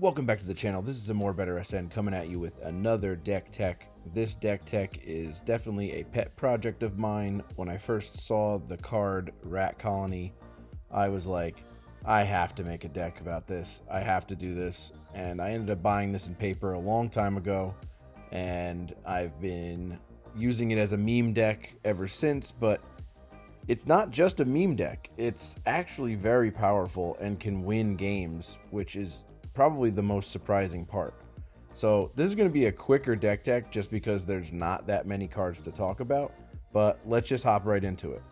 Welcome back to the channel. This is a More Better SN coming at you with another deck tech. This deck tech is definitely a pet project of mine. When I first saw the card Rat Colony, I was like, I have to make a deck about this. I have to do this. And I ended up buying this in paper a long time ago, and I've been using it as a meme deck ever since, but it's not just a meme deck. It's actually very powerful and can win games, which is probably the most surprising part. So this is going to be a quicker deck tech just because there's not that many cards to talk about, but let's just hop right into it.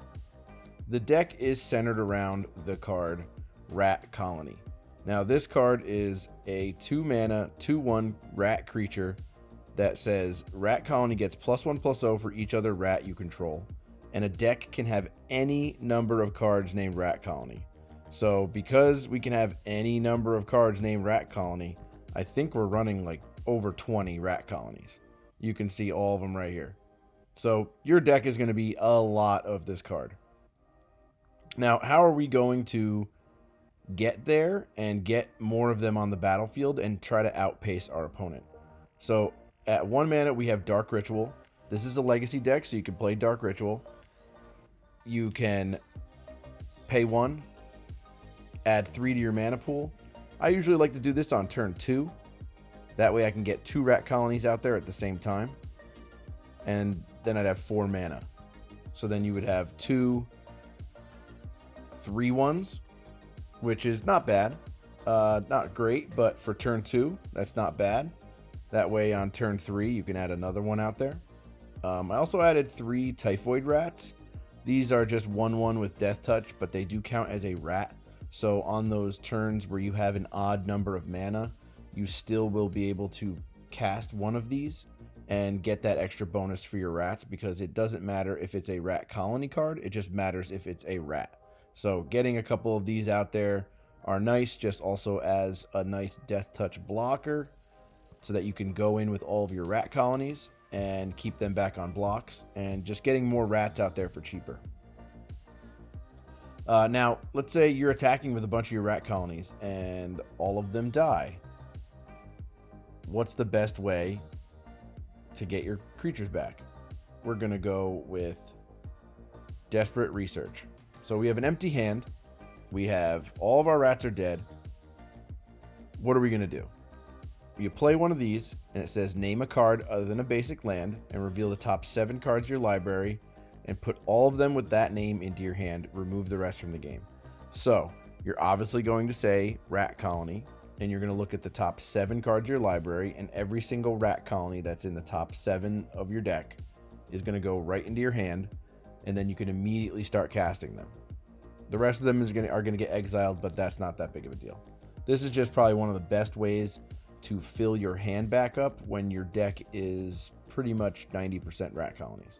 The deck is centered around the card Rat Colony. Now this card is a 2-mana 2/1 rat creature that says Rat Colony gets +1/+0 for each other rat you control, and a deck can have any number of cards named Rat Colony. So because we can have any number of cards named Rat Colony, I think we're running like over 20 Rat Colonies. You can see all of them right here. So your deck is going to be a lot of this card. Now, how are we going to get there and get more of them on the battlefield and try to outpace our opponent? So at 1 mana, we have Dark Ritual. This is a legacy deck, so you can play Dark Ritual. You can pay 1, add 3 to your mana pool. I usually like to do this on turn 2. That way I can get 2 Rat Colonies out there at the same time. And then I'd have 4 mana. So then you would have 2 3/1s, which is not bad. Not great, but for turn 2, that's not bad. That way on turn 3, you can add another one out there. I also added 3 Typhoid Rats. These are just 1/1 with Death Touch, but they do count as a rat. So on those turns where you have an odd number of mana, you still will be able to cast one of these and get that extra bonus for your rats, because it doesn't matter if it's a Rat Colony card, it just matters if it's a rat. So getting a couple of these out there are nice, just also as a nice Death Touch blocker, so that you can go in with all of your Rat Colonies and keep them back on blocks, and just getting more rats out there for cheaper. Now, let's say you're attacking with a bunch of your Rat Colonies and all of them die. What's the best way to get your creatures back? We're going to go with Desperate Research. So we have an empty hand. We have all of our rats are dead. What are we going to do? You play one of these, and it says name a card other than a basic land, and reveal the top 7 cards of your library, and put all of them with that name into your hand. Remove the rest from the game. So you're obviously going to say Rat Colony, and you're going to look at the top 7 cards of your library, and every single Rat Colony that's in the top 7 of your deck is going to go right into your hand, and then you can immediately start casting them. The rest of them are going to get exiled, but that's not that big of a deal. This is just probably one of the best ways to fill your hand back up when your deck is pretty much 90% Rat Colonies.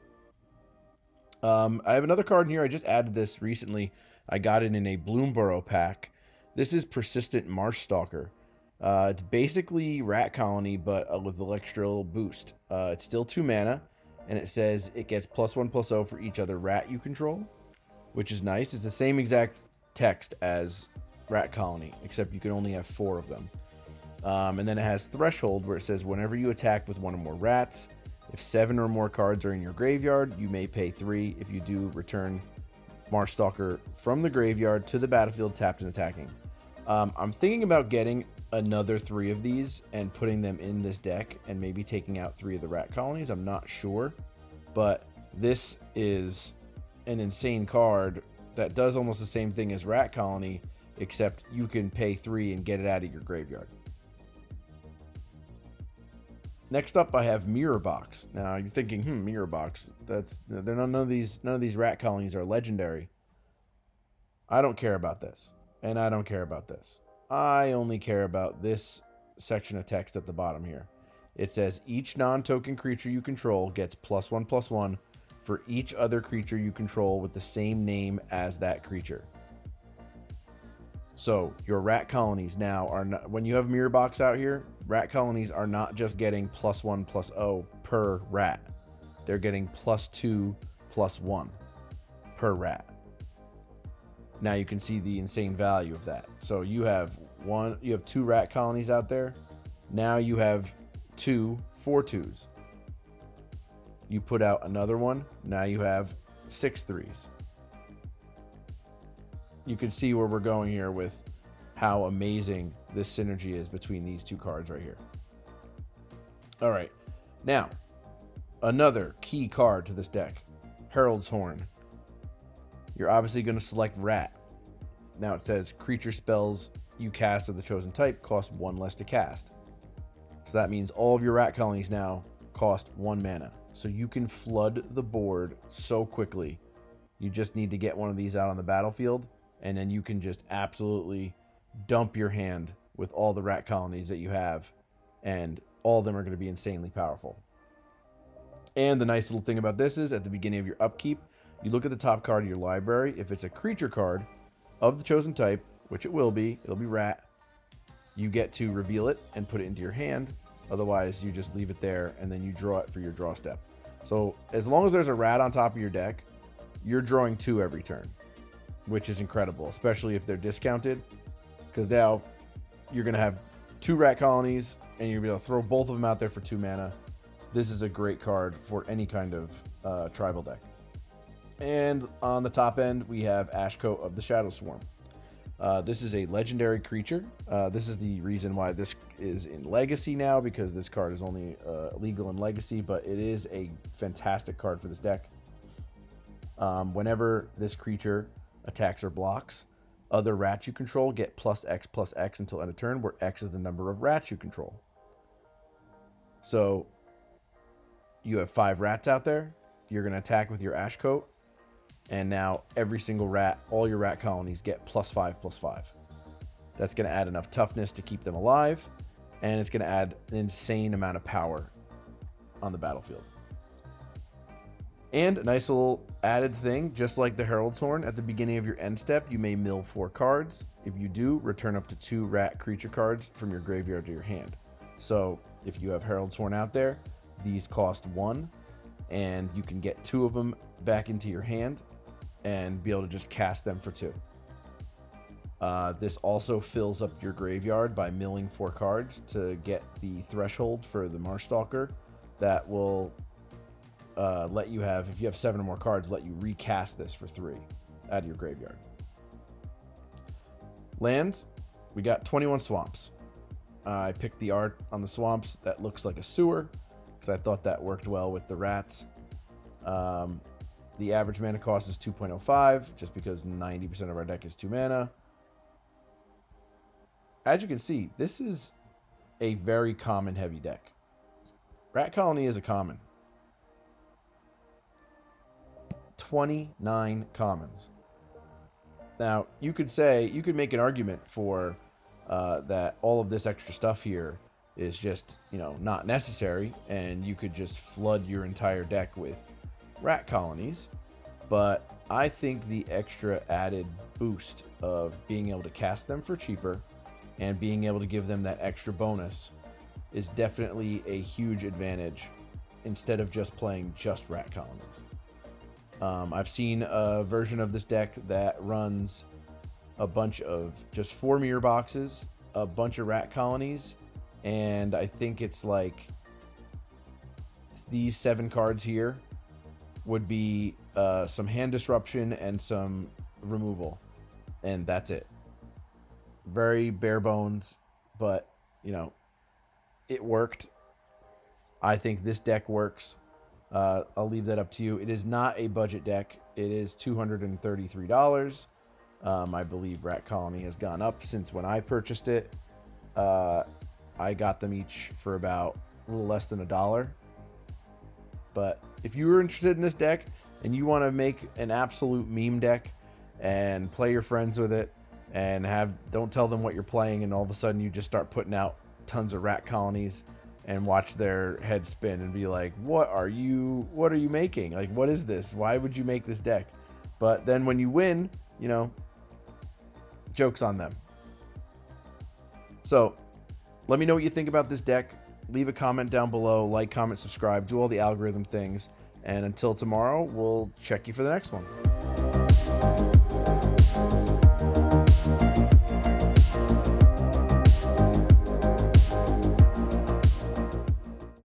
I have another card in here. I just added this recently. I got it in a Bloomborough pack. This is Persistent Marsh Stalker. It's basically Rat Colony, but with an extra boost. It's still 2 mana, and it says it gets +1/+0 for each other rat you control, which is nice. It's the same exact text as Rat Colony, except you can only have 4 of them. And then it has Threshold, where it says whenever you attack with 1 or more rats, if 7 or more cards are in your graveyard, you may pay 3. If you do, return Marshstalker from the graveyard to the battlefield tapped and attacking. I'm thinking about getting another 3 of these and putting them in this deck and maybe taking out 3 of the Rat Colonies. I'm not sure, but this is an insane card that does almost the same thing as Rat Colony, except you can pay 3 and get it out of your graveyard. Next up, I have Mirror Box. Now you're thinking, Mirror Box. None of these Rat Colonies are legendary. I don't care about this, and I don't care about this. I only care about this section of text at the bottom here. It says each non-token creature you control gets +1/+1 for each other creature you control with the same name as that creature. So your Rat Colonies now are not, when you have Mirror Box out here, Rat Colonies are not just getting +1/+0 per rat. They're getting +2/+1. per rat. Now you can see the insane value of that. So you have 2 rat colonies out there. Now you have 2 4-2s. You put out another one. Now you have 6 3s. You can see where we're going here with how amazing this synergy is between these 2 cards right here. All right. Now, another key card to this deck, Herald's Horn. You're obviously going to select rat. Now it says creature spells you cast of the chosen type cost 1 less to cast. So that means all of your rat colonies now cost 1 mana. So you can flood the board so quickly. You just need to get one of these out on the battlefield, and then you can just absolutely dump your hand with all the rat colonies that you have, and all of them are going to be insanely powerful. And the nice little thing about this is at the beginning of your upkeep, you look at the top card of your library. If it's a creature card of the chosen type, which it will be, it'll be rat, you get to reveal it and put it into your hand. Otherwise, you just leave it there and then you draw it for your draw step. So as long as there's a rat on top of your deck, you're drawing 2 every turn, which is incredible, especially if they're discounted, because now you're going to have 2 rat colonies and you'll be able to throw both of them out there for 2 mana. This is a great card for any kind of tribal deck. And on the top end, we have Ashcoat of the Shadow Swarm. This is a legendary creature. This is the reason why this is in Legacy now, because this card is only legal in Legacy, but it is a fantastic card for this deck. Whenever this creature attacks or blocks, other rats you control get +X until end of turn, where X is the number of rats you control. So you have 5 rats out there. You're going to attack with your Ashcoat. And now every single rat, all your rat colonies get +5/+5. That's going to add enough toughness to keep them alive. And it's going to add an insane amount of power on the battlefield. And a nice little added thing, just like the Herald's Horn, at the beginning of your end step, you may mill 4 cards. If you do, return up to 2 rat creature cards from your graveyard to your hand. So if you have Herald's Horn out there, these cost 1, and you can get 2 of them back into your hand and be able to just cast them for 2. This also fills up your graveyard by milling 4 cards to get the threshold for the Marshstalker that will let you have, if you have 7 or more cards, let you recast this for 3 out of your graveyard. Lands, we got 21 swamps. I picked the art on the swamps that looks like a sewer because I thought that worked well with the rats. The average mana cost is 2.05, just because 90% of our deck is 2 mana. As you can see, this is a very common heavy deck. Rat Colony is a common. 29 commons. Now, you could make an argument for that all of this extra stuff here is just, not necessary, and you could just flood your entire deck with rat colonies. But I think the extra added boost of being able to cast them for cheaper and being able to give them that extra bonus is definitely a huge advantage instead of just playing just rat colonies. I've seen a version of this deck that runs a bunch of just 4 mirror boxes, a bunch of rat colonies, and I think it's like these 7 cards here would be some hand disruption and some removal, and that's it. Very bare bones, but it worked. I think this deck works. I'll leave that up to you. It is not a budget deck. It is $233. I believe Rat Colony has gone up since when I purchased it. I got them each for about a little less than $1. But if you were interested in this deck and you want to make an absolute meme deck and play your friends with it and don't tell them what you're playing, and all of a sudden you just start putting out tons of rat colonies and watch their head spin and be like, what are you making? Like, what is this? Why would you make this deck? But then when you win, joke's on them. So let me know what you think about this deck. Leave a comment down below, like, comment, subscribe, do all the algorithm things. And until tomorrow, we'll check you for the next one.